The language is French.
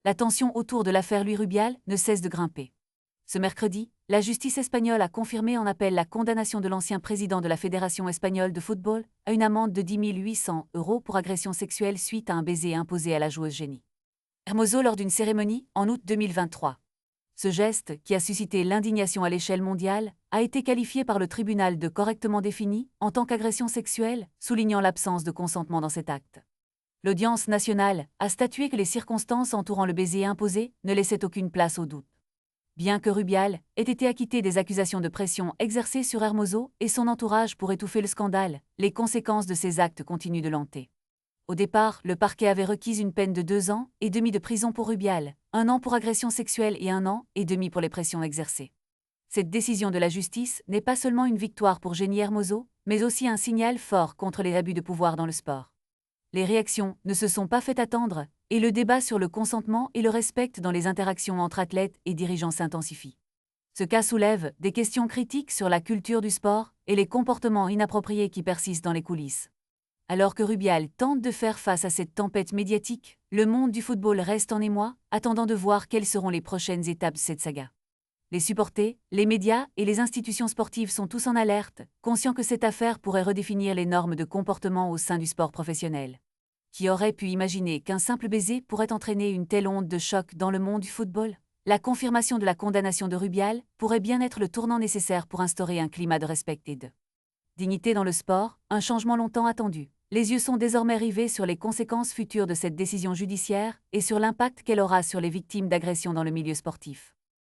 La tension autour de l'affaire Luis Rubial ne cesse de grimper. Ce mercredi, la justice espagnole a confirmé en appel la condamnation de l'ancien président de la Fédération espagnole de football à une amende de 10 800 € pour agression sexuelle suite à un baiser imposé à la joueuse Jenny Hermoso lors d'une cérémonie en août 2023. Ce geste, qui a suscité l'indignation à l'échelle mondiale, a été qualifié par le tribunal de correctement défini en tant qu'agression sexuelle, soulignant l'absence de consentement dans cet acte. L'audience nationale a statué que les circonstances entourant le baiser imposé ne laissaient aucune place au doute. Bien que Rubial ait été acquitté des accusations de pression exercées sur Hermoso et son entourage pour étouffer le scandale, les conséquences de ces actes continuent de l'hanter. Au départ, le parquet avait requis une peine de 2 ans et demi de prison pour Rubial, 1 an pour agression sexuelle et 1 an et demi pour les pressions exercées. Cette décision de la justice n'est pas seulement une victoire pour Jenny Hermoso, mais aussi un signal fort contre les abus de pouvoir dans le sport. Les réactions ne se sont pas fait attendre, et le débat sur le consentement et le respect dans les interactions entre athlètes et dirigeants s'intensifie. Ce cas soulève des questions critiques sur la culture du sport et les comportements inappropriés qui persistent dans les coulisses. Alors que Rubial tente de faire face à cette tempête médiatique, le monde du football reste en émoi, attendant de voir quelles seront les prochaines étapes de cette saga. Les supporters, les médias et les institutions sportives sont tous en alerte, conscients que cette affaire pourrait redéfinir les normes de comportement au sein du sport professionnel. Qui aurait pu imaginer qu'un simple baiser pourrait entraîner une telle onde de choc dans le monde du football? La confirmation de la condamnation de Rubial pourrait bien être le tournant nécessaire pour instaurer un climat de respect et de dignité dans le sport, un changement longtemps attendu. Les yeux sont désormais rivés sur les conséquences futures de cette décision judiciaire et sur l'impact qu'elle aura sur les victimes d'agressions dans le milieu sportif.